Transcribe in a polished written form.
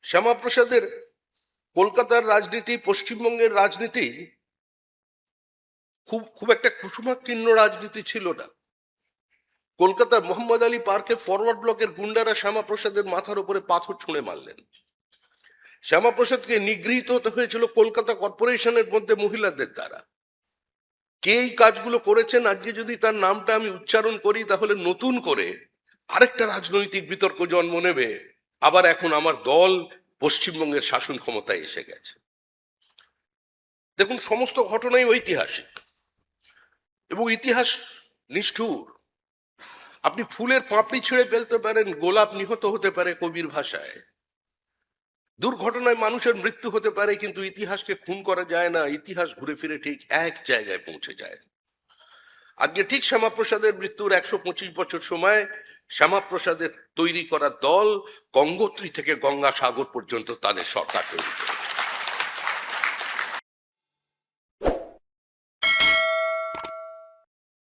শ্যামাপ্রসাদের কলকাতার রাজনীতি, পশ্চিমবঙ্গের রাজনীতি খুব একটা কুসুমাকীর্ণ রাজনীতি ছিল না। কলকাতার মোহাম্মদ আলী পার্কে ফরওয়ার্ড ব্লকের গুন্ডারা শ্যামাপ্রসাদের মাথার উপরে পাথর ছুঁড়ে মারলেন। শ্যামাপ্রসাদকে নিগৃহীত হতে হয়েছিল কলকাতা কর্পোরেশনের মধ্যে মহিলাদের দ্বারা। কে এই কাজগুলো করেছেন আজকে যদি তার নামটা আমি উচ্চারণ করি তাহলে নতুন করে আরেকটা রাজনৈতিক বিতর্ক জন্ম নেবে। আবার এখন আমার দল পশ্চিমবঙ্গের শাসন ক্ষমতায় এসে গেছে। দেখুন, সমস্ত ঘটনাই ঐতিহাসিক এবং ইতিহাস নিষ্ঠুর। আপনি ফুলের পাপড়ি ছিঁড়ে ফেলতে পারেন, গোলাপ নিহত হতে পারে কবির ভাষায়। দুর্ঘটনায় মানুষের মৃত্যু হতে পারে, কিন্তু ইতিহাসকে খুন করা যায় না। ইতিহাস ঘুরে ফিরে ঠিক এক জায়গায় পৌঁছে যায়। আজকে ঠিক শ্যামাপ্রসাদের মৃত্যুর 125 বছর সময় শ্যামাপ্রসাদের তৈরি করা দল গঙ্গোত্রী থেকে গঙ্গাসাগর পর্যন্ত তাদের সরকার তৈরি করে।